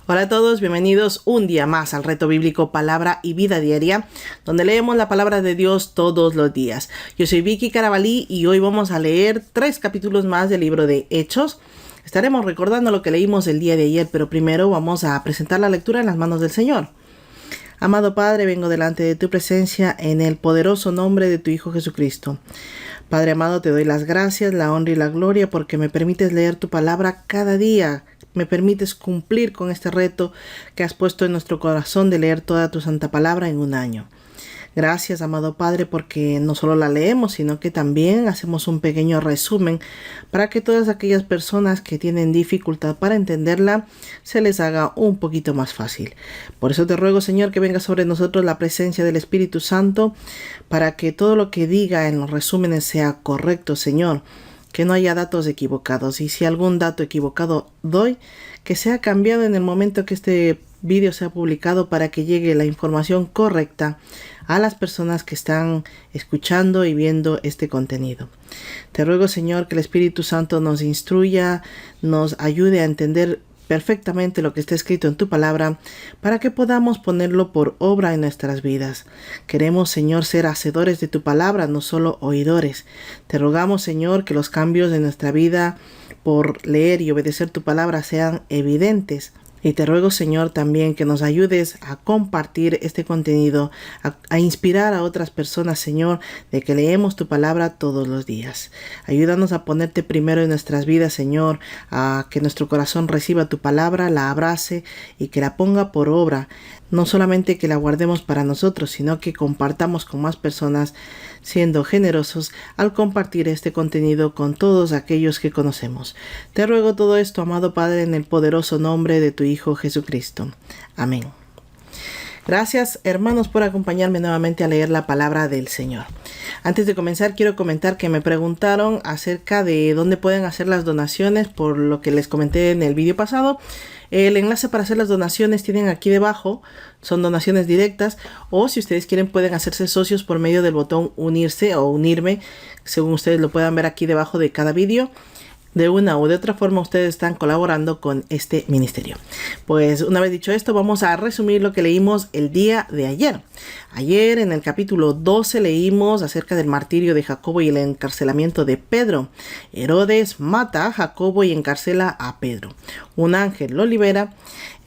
Hola a todos, bienvenidos un día más al reto bíblico Palabra y Vida Diaria, donde leemos la palabra de Dios todos los días. Yo soy Vicky Carabalí y hoy vamos a leer 3 capítulos más del libro de Hechos. Estaremos recordando lo que leímos el día de ayer, pero primero vamos a presentar la lectura en las manos del Señor. Amado Padre, vengo delante de tu presencia en el poderoso nombre de tu Hijo Jesucristo. Padre amado, te doy las gracias, la honra y la gloria porque me permites leer tu palabra cada día. Me permites cumplir con este reto que has puesto en nuestro corazón de leer toda tu santa palabra en un año. Gracias, amado Padre, porque no solo la leemos, sino que también hacemos un pequeño resumen para que todas aquellas personas que tienen dificultad para entenderla se les haga un poquito más fácil. Por eso te ruego, Señor, que venga sobre nosotros la presencia del Espíritu Santo para que todo lo que diga en los resúmenes sea correcto, Señor. Que no haya datos equivocados, y si algún dato equivocado doy, que sea cambiado en el momento que este vídeo sea publicado para que llegue la información correcta a las personas que están escuchando y viendo este contenido. Te ruego, Señor, que el Espíritu Santo nos instruya, nos ayude a entender perfectamente lo que está escrito en tu palabra para que podamos ponerlo por obra en nuestras vidas. Queremos, Señor, ser hacedores de tu palabra, no solo oidores. Te rogamos, Señor, que los cambios de nuestra vida por leer y obedecer tu palabra sean evidentes. Y te ruego, Señor, también que nos ayudes a compartir este contenido, a inspirar a otras personas, Señor, de que leemos tu palabra todos los días. Ayúdanos a ponerte primero en nuestras vidas, Señor, a que nuestro corazón reciba tu palabra, la abrace y que la ponga por obra. No solamente que la guardemos para nosotros, sino que compartamos con más personas, siendo generosos al compartir este contenido con todos aquellos que conocemos. Te ruego todo esto, amado Padre, en el poderoso nombre de tu Hijo Jesucristo. Amén. Gracias, hermanos, por acompañarme nuevamente a leer la palabra del Señor. Antes de comenzar, quiero comentar que me preguntaron acerca de dónde pueden hacer las donaciones, por lo que les comenté en el vídeo pasado. El enlace para hacer las donaciones tienen aquí debajo, son donaciones directas, o si ustedes quieren pueden hacerse socios por medio del botón unirse o unirme, según ustedes lo puedan ver aquí debajo de cada vídeo. De una u de otra forma ustedes están colaborando con este ministerio. Pues una vez dicho esto, vamos a resumir lo que leímos el día de ayer. Ayer en el capítulo 12 leímos acerca del martirio de Jacobo y el encarcelamiento de Pedro. Herodes mata a Jacobo y encarcela a Pedro. Un ángel lo libera.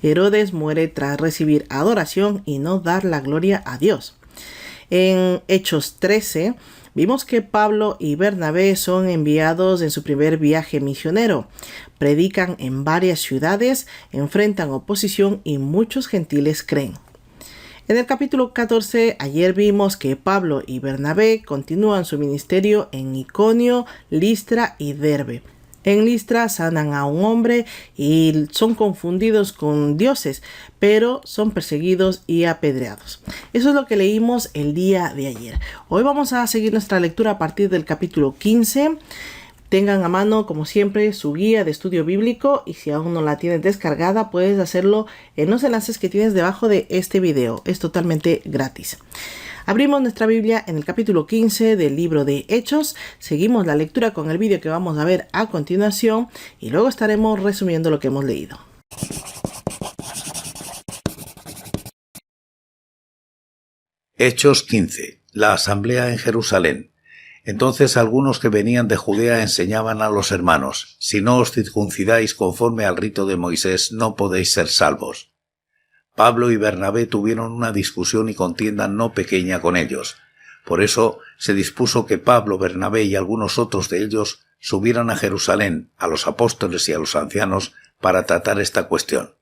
Herodes muere tras recibir adoración y no dar la gloria a Dios. En Hechos 13 vimos que Pablo y Bernabé son enviados en su primer viaje misionero. Predican en varias ciudades, enfrentan oposición y muchos gentiles creen. En el capítulo 14, ayer vimos que Pablo y Bernabé continúan su ministerio en Iconio, Listra y Derbe. En Listra sanan a un hombre y son confundidos con dioses, pero son perseguidos y apedreados. Eso es lo que leímos el día de ayer. Hoy vamos a seguir nuestra lectura a partir del capítulo 15. Tengan a mano, como siempre, su guía de estudio bíblico y si aún no la tienes descargada, puedes hacerlo en los enlaces que tienes debajo de este video. Es totalmente gratis. Abrimos nuestra Biblia en el capítulo 15 del libro de Hechos, seguimos la lectura con el vídeo que vamos a ver a continuación y luego estaremos resumiendo lo que hemos leído. Hechos 15. La asamblea en Jerusalén. Entonces algunos que venían de Judea enseñaban a los hermanos: si no os circuncidáis conforme al rito de Moisés, no podéis ser salvos. Pablo y Bernabé tuvieron una discusión y contienda no pequeña con ellos. Por eso se dispuso que Pablo, Bernabé y algunos otros de ellos subieran a Jerusalén, a los apóstoles y a los ancianos, para tratar esta cuestión.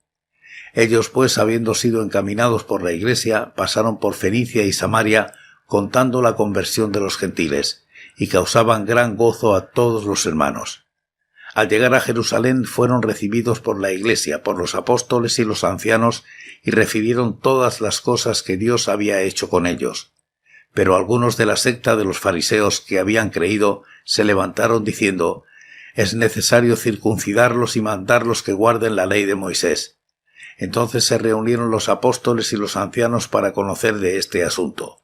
Ellos, pues, habiendo sido encaminados por la iglesia, pasaron por Fenicia y Samaria, contando la conversión de los gentiles, y causaban gran gozo a todos los hermanos. Al llegar a Jerusalén fueron recibidos por la iglesia, por los apóstoles y los ancianos, y refirieron todas las cosas que Dios había hecho con ellos. Pero algunos de la secta de los fariseos que habían creído se levantaron diciendo: es necesario circuncidarlos y mandarlos que guarden la ley de Moisés. Entonces se reunieron los apóstoles y los ancianos para conocer de este asunto.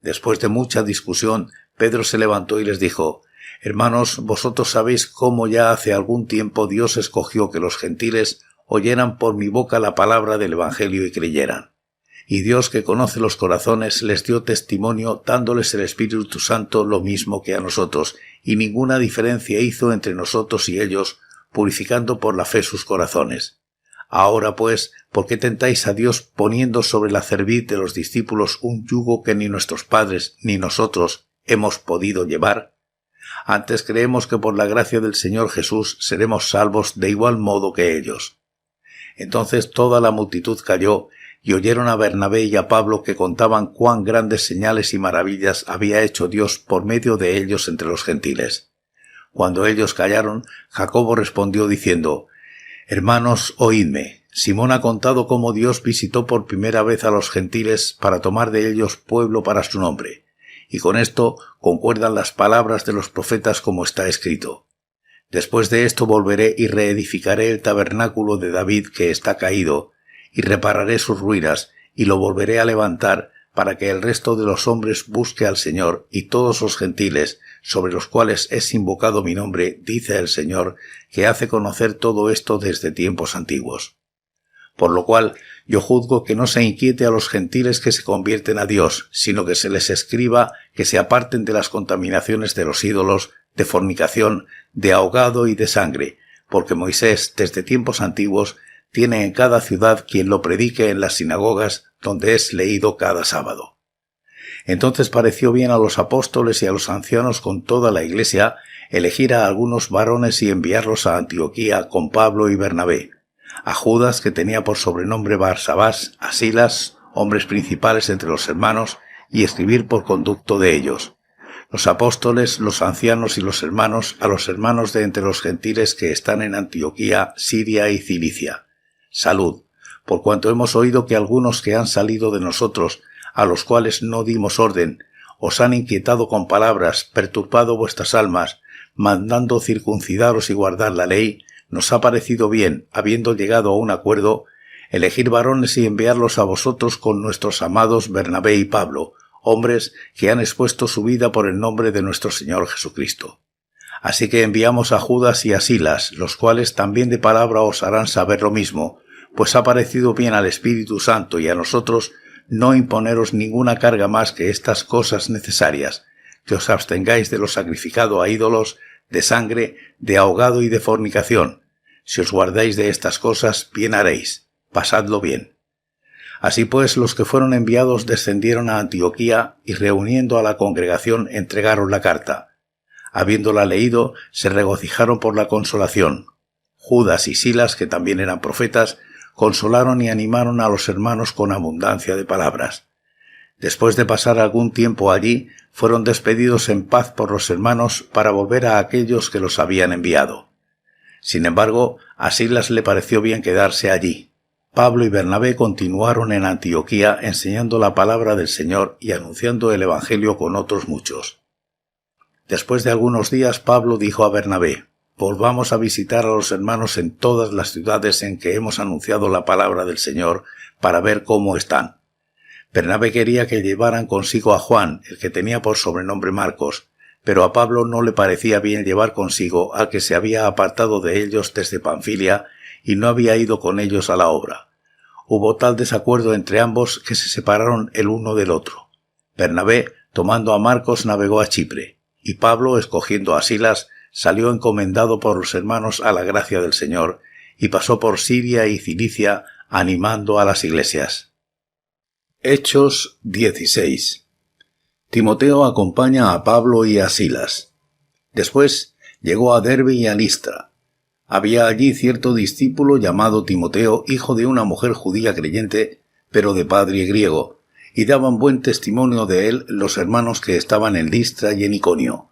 Después de mucha discusión, Pedro se levantó y les dijo: hermanos, vosotros sabéis cómo ya hace algún tiempo Dios escogió que los gentiles oyeran por mi boca la palabra del Evangelio y creyeran. Y Dios, que conoce los corazones, les dio testimonio dándoles el Espíritu Santo lo mismo que a nosotros, y ninguna diferencia hizo entre nosotros y ellos, purificando por la fe sus corazones. Ahora pues, ¿por qué tentáis a Dios poniendo sobre la cerviz de los discípulos un yugo que ni nuestros padres ni nosotros hemos podido llevar? Antes creemos que por la gracia del Señor Jesús seremos salvos de igual modo que ellos. Entonces toda la multitud calló, y oyeron a Bernabé y a Pablo que contaban cuán grandes señales y maravillas había hecho Dios por medio de ellos entre los gentiles. Cuando ellos callaron, Jacobo respondió diciendo: Hermanos, oídme. Simón ha contado cómo Dios visitó por primera vez a los gentiles para tomar de ellos pueblo para su nombre. Y con esto concuerdan las palabras de los profetas como está escrito. Después de esto volveré y reedificaré el tabernáculo de David que está caído, y repararé sus ruinas, y lo volveré a levantar, para que el resto de los hombres busque al Señor, y todos los gentiles, sobre los cuales es invocado mi nombre, dice el Señor, que hace conocer todo esto desde tiempos antiguos. Por lo cual, yo juzgo que no se inquiete a los gentiles que se convierten a Dios, sino que se les escriba que se aparten de las contaminaciones de los ídolos, de fornicación, de ahogado y de sangre, porque Moisés, desde tiempos antiguos, tiene en cada ciudad quien lo predique en las sinagogas, donde es leído cada sábado. Entonces pareció bien a los apóstoles y a los ancianos con toda la iglesia elegir a algunos varones y enviarlos a Antioquía con Pablo y Bernabé, a Judas, que tenía por sobrenombre Barsabás, a Silas, hombres principales entre los hermanos, y escribir por conducto de ellos. Los apóstoles, los ancianos y los hermanos, a los hermanos de entre los gentiles que están en Antioquía, Siria y Cilicia. Salud, por cuanto hemos oído que algunos que han salido de nosotros, a los cuales no dimos orden, os han inquietado con palabras, perturbado vuestras almas, mandando circuncidaros y guardar la ley, nos ha parecido bien, habiendo llegado a un acuerdo, elegir varones y enviarlos a vosotros con nuestros amados Bernabé y Pablo, hombres que han expuesto su vida por el nombre de nuestro Señor Jesucristo. Así que enviamos a Judas y a Silas, los cuales también de palabra os harán saber lo mismo, pues ha parecido bien al Espíritu Santo y a nosotros no imponeros ninguna carga más que estas cosas necesarias, que os abstengáis de lo sacrificado a ídolos, de sangre, de ahogado y de fornicación. Si os guardáis de estas cosas, bien haréis. Pasadlo bien. Así pues, los que fueron enviados descendieron a Antioquía y reuniendo a la congregación entregaron la carta. Habiéndola leído, se regocijaron por la consolación. Judas y Silas, que también eran profetas, consolaron y animaron a los hermanos con abundancia de palabras. Después de pasar algún tiempo allí, fueron despedidos en paz por los hermanos para volver a aquellos que los habían enviado. Sin embargo, a Silas le pareció bien quedarse allí. Pablo y Bernabé continuaron en Antioquía enseñando la palabra del Señor y anunciando el Evangelio con otros muchos. Después de algunos días, Pablo dijo a Bernabé: volvamos a visitar a los hermanos en todas las ciudades en que hemos anunciado la palabra del Señor para ver cómo están. Bernabé quería que llevaran consigo a Juan, el que tenía por sobrenombre Marcos, pero a Pablo no le parecía bien llevar consigo al que se había apartado de ellos desde Panfilia y no había ido con ellos a la obra. Hubo tal desacuerdo entre ambos que se separaron el uno del otro. Bernabé, tomando a Marcos, navegó a Chipre, y Pablo, escogiendo a Silas, salió encomendado por los hermanos a la gracia del Señor, y pasó por Siria y Cilicia, animando a las iglesias. Hechos 16. Timoteo acompaña a Pablo y a Silas. Después llegó a Derbe y a Listra. Había allí cierto discípulo llamado Timoteo, hijo de una mujer judía creyente, pero de padre griego, y daban buen testimonio de él los hermanos que estaban en Listra y en Iconio.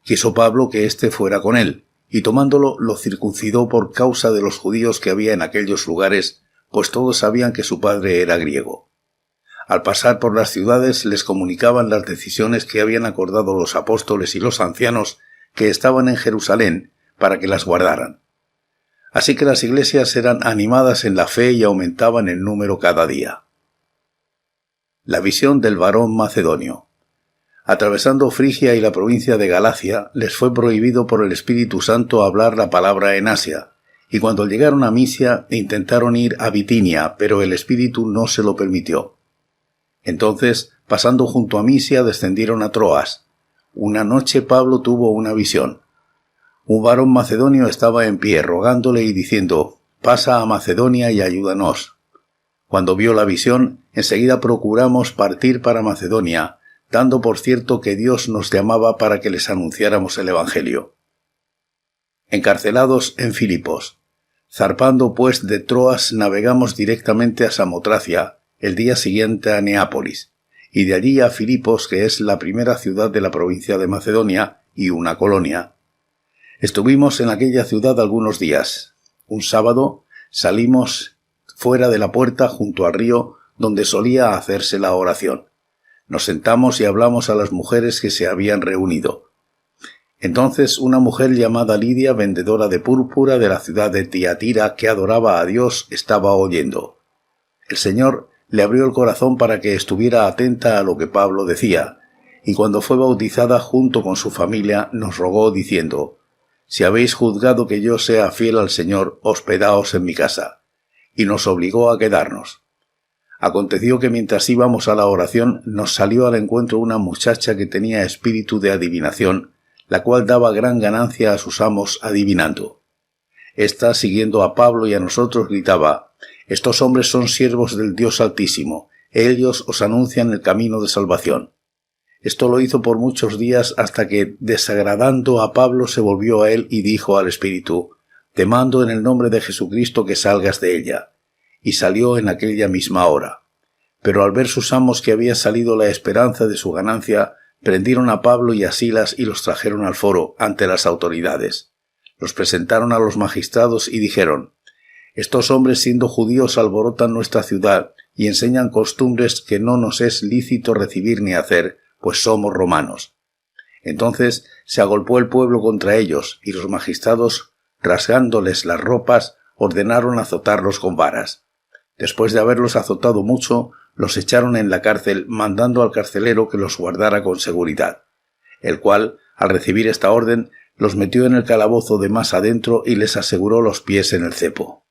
Quiso Pablo que éste fuera con él, y tomándolo lo circuncidó por causa de los judíos que había en aquellos lugares, pues todos sabían que su padre era griego. Al pasar por las ciudades les comunicaban las decisiones que habían acordado los apóstoles y los ancianos que estaban en Jerusalén para que las guardaran. Así que las iglesias eran animadas en la fe y aumentaban en número cada día. La visión del varón macedonio. Atravesando Frigia y la provincia de Galacia, les fue prohibido por el Espíritu Santo hablar la palabra en Asia, Y cuando llegaron a Misia, intentaron ir a Bitinia, pero el Espíritu no se lo permitió. Entonces, pasando junto a Misia, descendieron a Troas. Una noche Pablo tuvo una visión. Un varón macedonio estaba en pie, rogándole y diciendo: «Pasa a Macedonia y ayúdanos». Cuando vio la visión, enseguida procuramos partir para Macedonia, dando por cierto que Dios nos llamaba para que les anunciáramos el Evangelio. Encarcelados en Filipos. Zarpando pues de Troas, navegamos directamente a Samotracia, el día siguiente a Neápolis, y de allí a Filipos, que es la primera ciudad de la provincia de Macedonia y una colonia. Estuvimos en aquella ciudad algunos días. Un sábado salimos fuera de la puerta junto al río donde solía hacerse la oración. Nos sentamos y hablamos a las mujeres que se habían reunido. Entonces una mujer llamada Lidia, vendedora de púrpura de la ciudad de Tiatira, que adoraba a Dios, estaba oyendo. El Señor le abrió el corazón para que estuviera atenta a lo que Pablo decía, y cuando fue bautizada junto con su familia, nos rogó diciendo: «Si habéis juzgado que yo sea fiel al Señor, hospedaos en mi casa». Y nos obligó a quedarnos. Aconteció que mientras íbamos a la oración, nos salió al encuentro una muchacha que tenía espíritu de adivinación, la cual daba gran ganancia a sus amos adivinando. Esta, siguiendo a Pablo y a nosotros, gritaba: «Estos hombres son siervos del Dios Altísimo, ellos os anuncian el camino de salvación». Esto lo hizo por muchos días hasta que, desagradando a Pablo, se volvió a él y dijo al espíritu: «Te mando en el nombre de Jesucristo que salgas de ella». Y salió en aquella misma hora. Pero al ver sus amos que había salido la esperanza de su ganancia, prendieron a Pablo y a Silas y los trajeron al foro ante las autoridades. Los presentaron a los magistrados y dijeron: «Estos hombres, siendo judíos, alborotan nuestra ciudad y enseñan costumbres que no nos es lícito recibir ni hacer, pues somos romanos». Entonces se agolpó el pueblo contra ellos, y los magistrados, rasgándoles las ropas, ordenaron azotarlos con varas. Después de haberlos azotado mucho, los echaron en la cárcel, mandando al carcelero que los guardara con seguridad, el cual, al recibir esta orden, los metió en el calabozo de más adentro y les aseguró los pies en el cepo.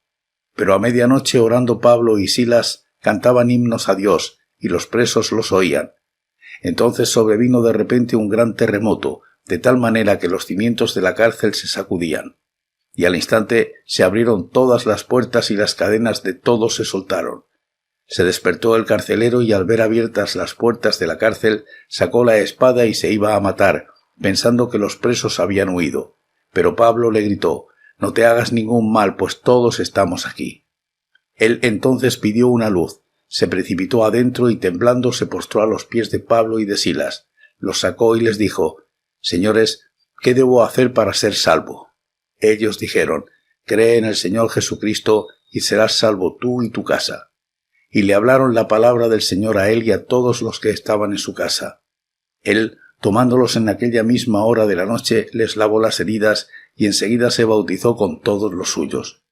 Pero a medianoche, orando Pablo y Silas, cantaban himnos a Dios, y los presos los oían. Entonces sobrevino de repente un gran terremoto, de tal manera que los cimientos de la cárcel se sacudían. Y al instante se abrieron todas las puertas y las cadenas de todos se soltaron. Se despertó el carcelero y al ver abiertas las puertas de la cárcel, sacó la espada y se iba a matar, pensando que los presos habían huido. Pero Pablo le gritó: «No te hagas ningún mal, pues todos estamos aquí». Él entonces pidió una luz, se precipitó adentro y temblando se postró a los pies de Pablo y de Silas. Los sacó y les dijo: «Señores, ¿qué debo hacer para ser salvo?». Ellos dijeron: «Cree en el Señor Jesucristo y serás salvo tú y tu casa». Y le hablaron la palabra del Señor a él y a todos los que estaban en su casa. Él, tomándolos en aquella misma hora de la noche, les lavó las heridas y enseguida se bautizó con todos los suyos.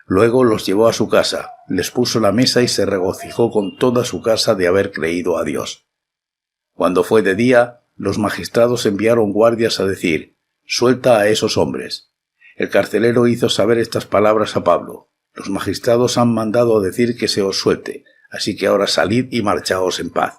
Luego los llevó a su casa, les puso la mesa y se regocijó con toda su casa de haber creído a Dios. Cuando fue de día, los magistrados enviaron guardias a decir: «Suelta a esos hombres». El carcelero hizo saber estas palabras a Pablo: «Los magistrados han mandado a decir que se os suelte, así que ahora salid y marchaos en paz».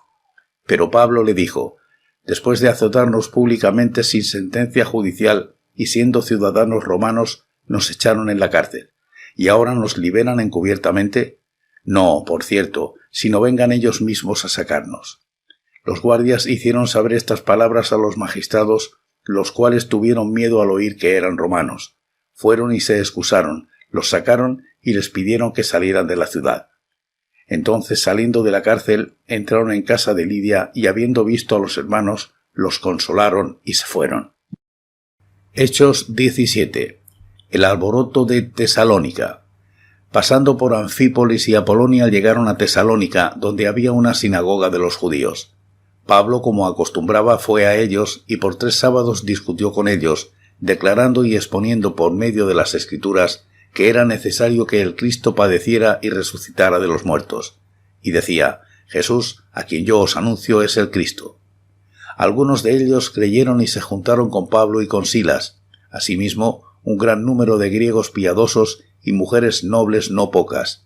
Pero Pablo le dijo: «Después de azotarnos públicamente sin sentencia judicial y siendo ciudadanos romanos, nos echaron en la cárcel, y ahora nos liberan encubiertamente. No, por cierto, sino vengan ellos mismos a sacarnos». Los guardias hicieron saber estas palabras a los magistrados, los cuales tuvieron miedo al oír que eran romanos. Fueron y se excusaron, los sacaron y les pidieron que salieran de la ciudad. Entonces, saliendo de la cárcel, entraron en casa de Lidia y, habiendo visto a los hermanos, los consolaron y se fueron. Hechos 17. El alboroto de Tesalónica. Pasando por Anfípolis y Apolonia, llegaron a Tesalónica, donde había una sinagoga de los judíos. Pablo, como acostumbraba, fue a ellos y por 3 sábados discutió con ellos, declarando y exponiendo por medio de las Escrituras que era necesario que el Cristo padeciera y resucitara de los muertos. Y decía: «Jesús, a quien yo os anuncio, es el Cristo». Algunos de ellos creyeron y se juntaron con Pablo y con Silas. Asimismo, un gran número de griegos piadosos y mujeres nobles no pocas.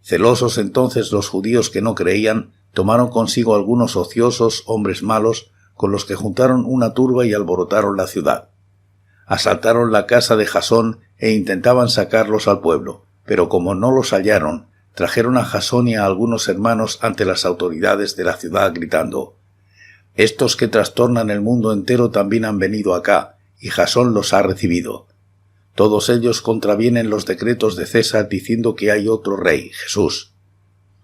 Celosos entonces los judíos que no creían, tomaron consigo algunos ociosos hombres malos, con los que juntaron una turba y alborotaron la ciudad. Asaltaron la casa de Jasón e intentaban sacarlos al pueblo, pero como no los hallaron, trajeron a Jasón y a algunos hermanos ante las autoridades de la ciudad gritando: «Estos que trastornan el mundo entero también han venido acá, y Jasón los ha recibido. Todos ellos contravienen los decretos de César diciendo que hay otro rey, Jesús».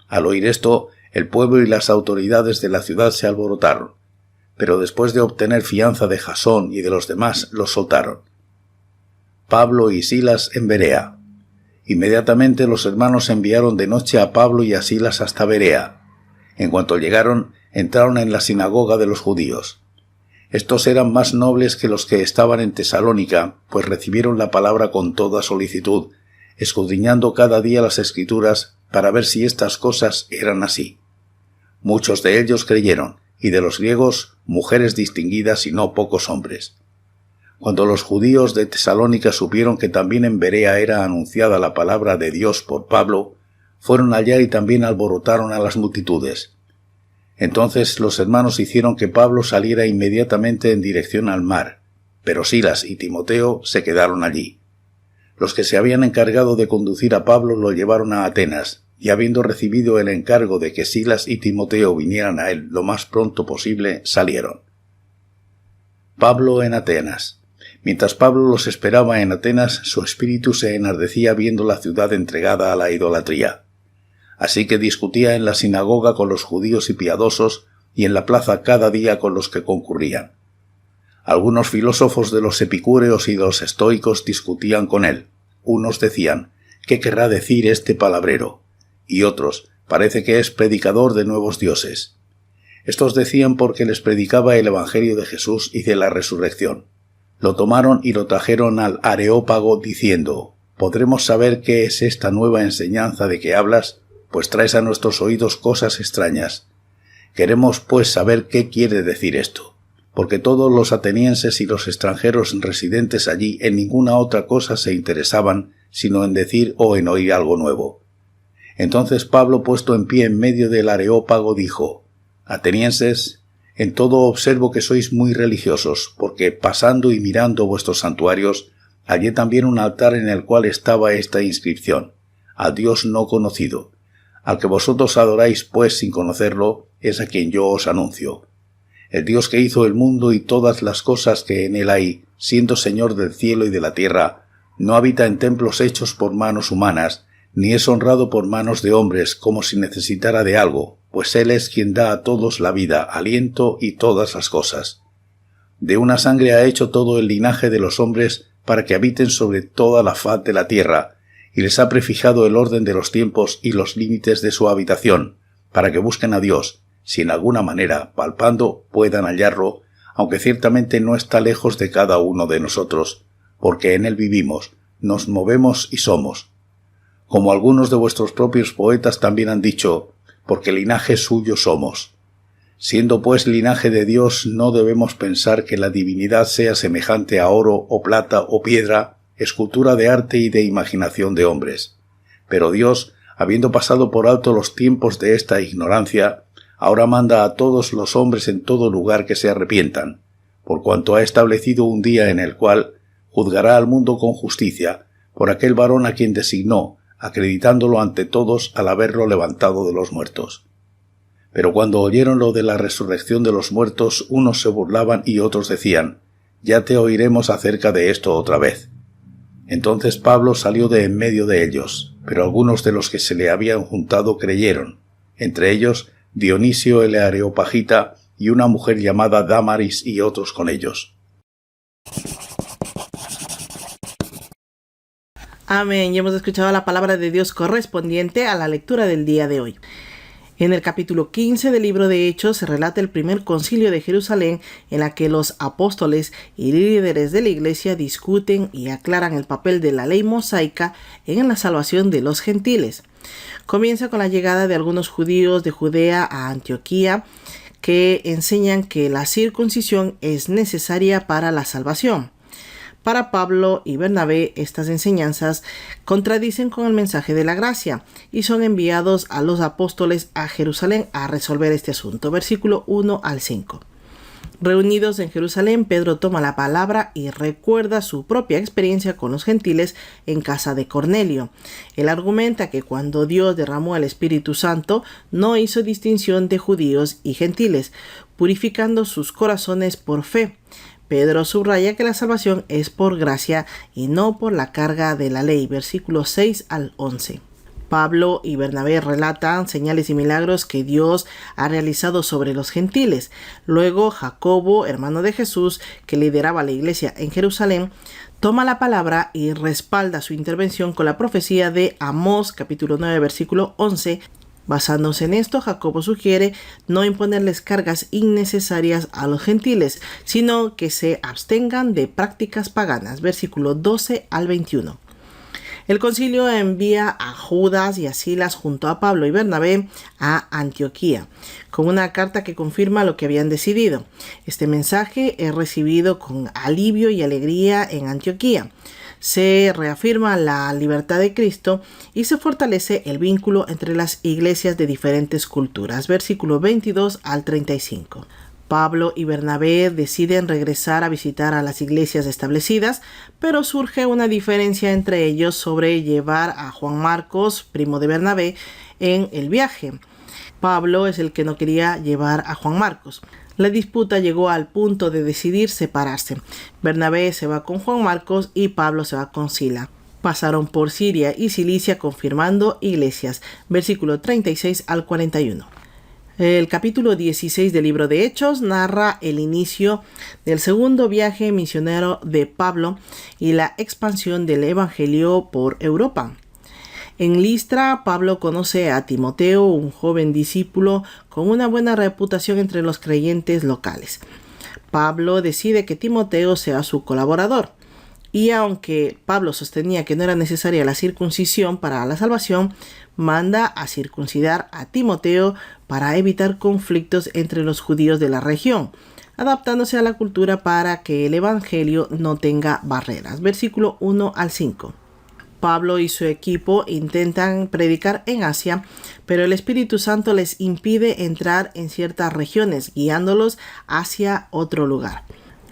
Al oír esto, el pueblo y las autoridades de la ciudad se alborotaron, pero después de obtener fianza de Jasón y de los demás, los soltaron. Pablo y Silas en Berea. Inmediatamente los hermanos enviaron de noche a Pablo y a Silas hasta Berea. En cuanto llegaron, entraron en la sinagoga de los judíos. Estos eran más nobles que los que estaban en Tesalónica, pues recibieron la palabra con toda solicitud, escudriñando cada día las Escrituras para ver si estas cosas eran así. Muchos de ellos creyeron, y de los griegos, mujeres distinguidas y no pocos hombres. Cuando los judíos de Tesalónica supieron que también en Berea era anunciada la palabra de Dios por Pablo, fueron allá y también alborotaron a las multitudes. Entonces los hermanos hicieron que Pablo saliera inmediatamente en dirección al mar, pero Silas y Timoteo se quedaron allí. Los que se habían encargado de conducir a Pablo lo llevaron a Atenas, y habiendo recibido el encargo de que Silas y Timoteo vinieran a él lo más pronto posible, salieron. Pablo en Atenas. Mientras Pablo los esperaba en Atenas, su espíritu se enardecía viendo la ciudad entregada a la idolatría. Así que discutía en la sinagoga con los judíos y piadosos, y en la plaza cada día con los que concurrían. Algunos filósofos de los epicúreos y de los estoicos discutían con él. Unos decían: «¿Qué querrá decir este palabrero?», y otros: «Parece que es predicador de nuevos dioses». Estos decían porque les predicaba el evangelio de Jesús y de la resurrección. Lo tomaron y lo trajeron al Areópago diciendo: «¿Podremos saber qué es esta nueva enseñanza de que hablas? Pues traes a nuestros oídos cosas extrañas. Queremos pues saber qué quiere decir esto, porque todos los atenienses y los extranjeros residentes allí en ninguna otra cosa se interesaban sino en decir o en oír algo nuevo». Entonces Pablo, puesto en pie en medio del Areópago, dijo: «Atenienses, en todo observo que sois muy religiosos, porque pasando y mirando vuestros santuarios, hallé también un altar en el cual estaba esta inscripción: al Dios no conocido. Al que vosotros adoráis pues sin conocerlo, es a quien yo os anuncio. El Dios que hizo el mundo y todas las cosas que en él hay, siendo Señor del cielo y de la tierra, no habita en templos hechos por manos humanas, ni es honrado por manos de hombres como si necesitara de algo, pues Él es quien da a todos la vida, aliento y todas las cosas. De una sangre ha hecho todo el linaje de los hombres para que habiten sobre toda la faz de la tierra, y les ha prefijado el orden de los tiempos y los límites de su habitación, para que busquen a Dios, si en alguna manera, palpando, puedan hallarlo, aunque ciertamente no está lejos de cada uno de nosotros, porque en Él vivimos, nos movemos y somos. Como algunos de vuestros propios poetas también han dicho, porque linaje suyo somos. Siendo pues linaje de Dios, no debemos pensar que la divinidad sea semejante a oro o plata o piedra, escultura de arte y de imaginación de hombres. Pero Dios, habiendo pasado por alto los tiempos de esta ignorancia, ahora manda a todos los hombres en todo lugar que se arrepientan, por cuanto ha establecido un día en el cual juzgará al mundo con justicia, por aquel varón a quien designó, acreditándolo ante todos al haberlo levantado de los muertos. Pero cuando oyeron lo de la resurrección de los muertos, unos se burlaban y otros decían: «Ya te oiremos acerca de esto otra vez». Entonces Pablo salió de en medio de ellos, pero algunos de los que se le habían juntado creyeron, entre ellos Dionisio el Areopagita y una mujer llamada Dámaris y otros con ellos. Amén. Y hemos escuchado la palabra de Dios correspondiente a la lectura del día de hoy. En el capítulo 15 del libro de Hechos se relata el primer concilio de Jerusalén, en la que los apóstoles y líderes de la iglesia discuten y aclaran el papel de la ley mosaica en la salvación de los gentiles. Comienza con la llegada de algunos judíos de Judea a Antioquía, que enseñan que la circuncisión es necesaria para la salvación. Para Pablo y Bernabé, estas enseñanzas contradicen con el mensaje de la gracia y son enviados a los apóstoles a Jerusalén a resolver este asunto. Versículo 1 al 5. Reunidos en Jerusalén, Pedro toma la palabra y recuerda su propia experiencia con los gentiles en casa de Cornelio. Él argumenta que cuando Dios derramó el Espíritu Santo, no hizo distinción de judíos y gentiles, purificando sus corazones por fe. Pedro subraya que la salvación es por gracia y no por la carga de la ley. Versículos 6 al 11. Pablo y Bernabé relatan señales y milagros que Dios ha realizado sobre los gentiles. Luego Jacobo, hermano de Jesús, que lideraba la iglesia en Jerusalén, toma la palabra y respalda su intervención con la profecía de Amós, capítulo 9, versículo 11. Basándose en esto, Jacobo sugiere no imponerles cargas innecesarias a los gentiles, sino que se abstengan de prácticas paganas. Versículo 12 al 21. El concilio envía a Judas y a Silas junto a Pablo y Bernabé a Antioquía, con una carta que confirma lo que habían decidido. Este mensaje es recibido con alivio y alegría en Antioquía. Se reafirma la libertad de Cristo y se fortalece el vínculo entre las iglesias de diferentes culturas. Versículo 22 al 35. Pablo y Bernabé deciden regresar a visitar a las iglesias establecidas, pero surge una diferencia entre ellos sobre llevar a Juan Marcos, primo de Bernabé, en el viaje. Pablo es el que no quería llevar a Juan Marcos. La disputa llegó al punto de decidir separarse. Bernabé se va con Juan Marcos y Pablo se va con Sila. Pasaron por Siria y Cilicia confirmando iglesias. Versículo 36 al 41. El capítulo 16 del libro de Hechos narra el inicio del segundo viaje misionero de Pablo y la expansión del evangelio por Europa. En Listra, Pablo conoce a Timoteo, un joven discípulo con una buena reputación entre los creyentes locales. Pablo decide que Timoteo sea su colaborador. Y aunque Pablo sostenía que no era necesaria la circuncisión para la salvación, manda a circuncidar a Timoteo para evitar conflictos entre los judíos de la región, adaptándose a la cultura para que el evangelio no tenga barreras. Versículo 1 al 5. Pablo y su equipo intentan predicar en Asia, pero el Espíritu Santo les impide entrar en ciertas regiones, guiándolos hacia otro lugar.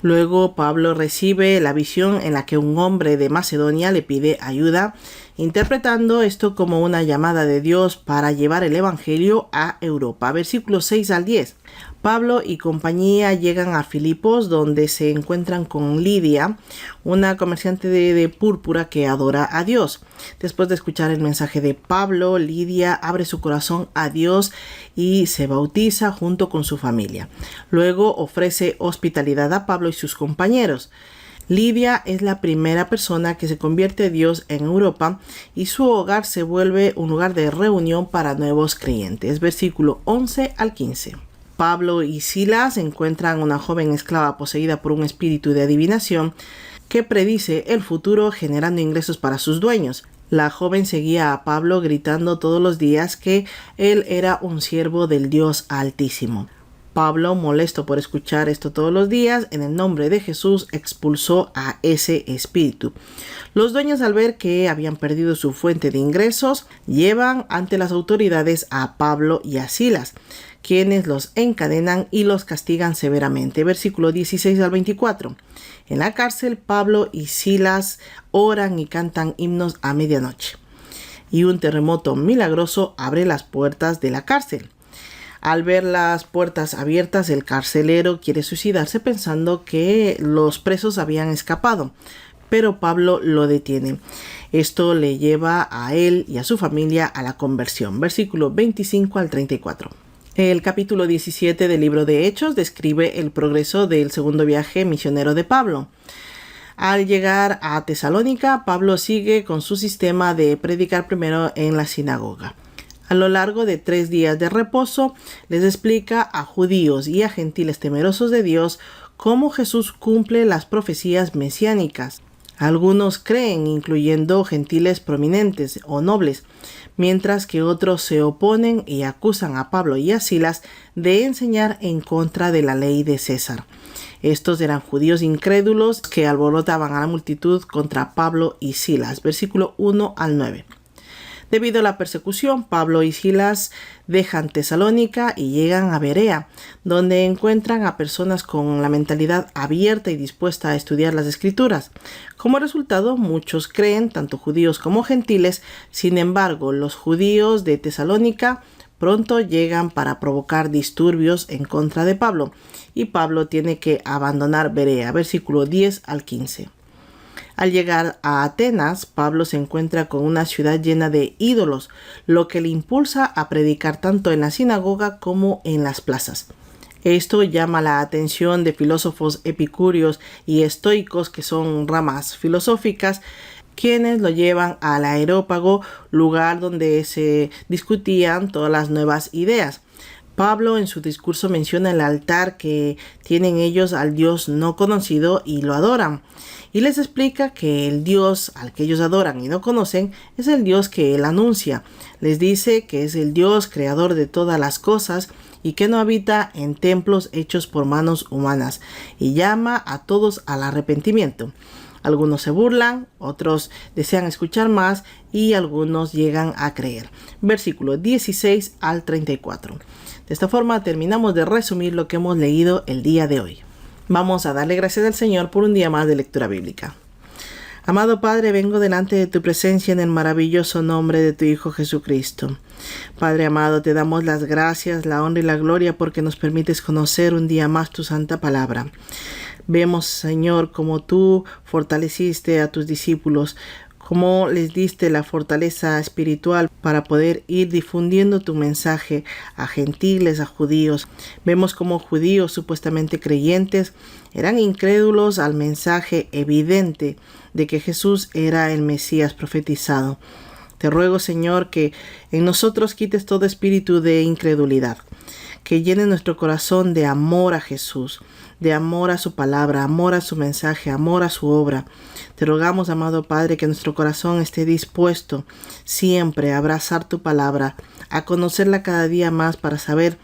Luego Pablo recibe la visión en la que un hombre de Macedonia le pide ayuda, interpretando esto como una llamada de Dios para llevar el evangelio a Europa. Versículos 6 al 10. Pablo y compañía llegan a Filipos, donde se encuentran con Lidia, una comerciante de púrpura que adora a Dios. Después de escuchar el mensaje de Pablo, Lidia abre su corazón a Dios y se bautiza junto con su familia. Luego ofrece hospitalidad a Pablo y sus compañeros. Lidia es la primera persona que se convierte a Dios en Europa y su hogar se vuelve un lugar de reunión para nuevos creyentes. Versículo 11 al 15. Pablo y Silas encuentran una joven esclava poseída por un espíritu de adivinación que predice el futuro generando ingresos para sus dueños. La joven seguía a Pablo gritando todos los días que él era un siervo del Dios Altísimo. Pablo, molesto por escuchar esto todos los días, en el nombre de Jesús expulsó a ese espíritu. Los dueños, al ver que habían perdido su fuente de ingresos, llevan ante las autoridades a Pablo y a Silas, quienes los encadenan y los castigan severamente. Versículo 16 al 24. En la cárcel, Pablo y Silas oran y cantan himnos a medianoche. Y un terremoto milagroso abre las puertas de la cárcel. Al ver las puertas abiertas, el carcelero quiere suicidarse pensando que los presos habían escapado, pero Pablo lo detiene. Esto le lleva a él y a su familia a la conversión. Versículo 25 al 34. El capítulo 17 del libro de Hechos describe el progreso del segundo viaje misionero de Pablo. Al llegar a Tesalónica, Pablo sigue con su sistema de predicar primero en la sinagoga. A lo largo de 3 días de reposo, les explica a judíos y a gentiles temerosos de Dios cómo Jesús cumple las profecías mesiánicas. Algunos creen, incluyendo gentiles prominentes o nobles, mientras que otros se oponen y acusan a Pablo y a Silas de enseñar en contra de la ley de César. Estos eran judíos incrédulos que alborotaban a la multitud contra Pablo y Silas. Versículo 1 al 9. Debido a la persecución, Pablo y Silas dejan Tesalónica y llegan a Berea, donde encuentran a personas con la mentalidad abierta y dispuesta a estudiar las Escrituras. Como resultado, muchos creen, tanto judíos como gentiles. Sin embargo, los judíos de Tesalónica pronto llegan para provocar disturbios en contra de Pablo, y Pablo tiene que abandonar Berea. Versículo 10 al 15. Al llegar a Atenas, Pablo se encuentra con una ciudad llena de ídolos, lo que le impulsa a predicar tanto en la sinagoga como en las plazas. Esto llama la atención de filósofos epicúreos y estoicos, que son ramas filosóficas, quienes lo llevan al Areópago, lugar donde se discutían todas las nuevas ideas. Pablo en su discurso menciona el altar que tienen ellos al Dios no conocido y lo adoran. Y les explica que el Dios al que ellos adoran y no conocen es el Dios que él anuncia. Les dice que es el Dios creador de todas las cosas y que no habita en templos hechos por manos humanas, y llama a todos al arrepentimiento. Algunos se burlan, otros desean escuchar más y algunos llegan a creer. Versículo 16 al 34. De esta forma terminamos de resumir lo que hemos leído el día de hoy. Vamos a darle gracias al Señor por un día más de lectura bíblica. Amado Padre, vengo delante de tu presencia en el maravilloso nombre de tu Hijo Jesucristo. Padre amado, te damos las gracias, la honra y la gloria porque nos permites conocer un día más tu santa palabra. Vemos, Señor, cómo tú fortaleciste a tus discípulos, cómo les diste la fortaleza espiritual para poder ir difundiendo tu mensaje a gentiles, a judíos. Vemos cómo judíos supuestamente creyentes eran incrédulos al mensaje evidente de que Jesús era el Mesías profetizado. Te ruego, Señor, que en nosotros quites todo espíritu de incredulidad, que llene nuestro corazón de amor a Jesús, de amor a su palabra, amor a su mensaje, amor a su obra. Te rogamos, amado Padre, que nuestro corazón esté dispuesto siempre a abrazar tu palabra, a conocerla cada día más para saber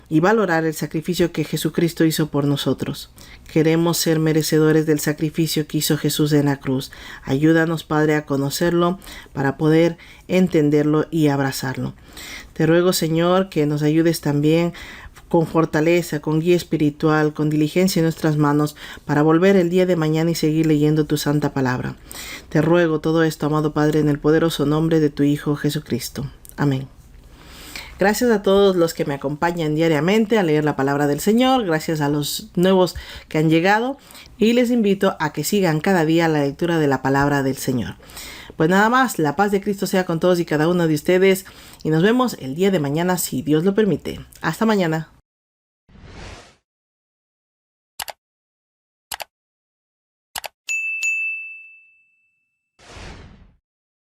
y valorar el sacrificio que Jesucristo hizo por nosotros. Queremos ser merecedores del sacrificio que hizo Jesús en la cruz. Ayúdanos, Padre, a conocerlo para poder entenderlo y abrazarlo. Te ruego, Señor, que nos ayudes también con fortaleza, con guía espiritual, con diligencia en nuestras manos, para volver el día de mañana y seguir leyendo tu santa palabra. Te ruego todo esto, amado Padre, en el poderoso nombre de tu Hijo Jesucristo. Amén. Gracias a todos los que me acompañan diariamente a leer la palabra del Señor, gracias a los nuevos que han llegado, y les invito a que sigan cada día la lectura de la palabra del Señor. Pues nada más, la paz de Cristo sea con todos y cada uno de ustedes, y nos vemos el día de mañana si Dios lo permite. Hasta mañana.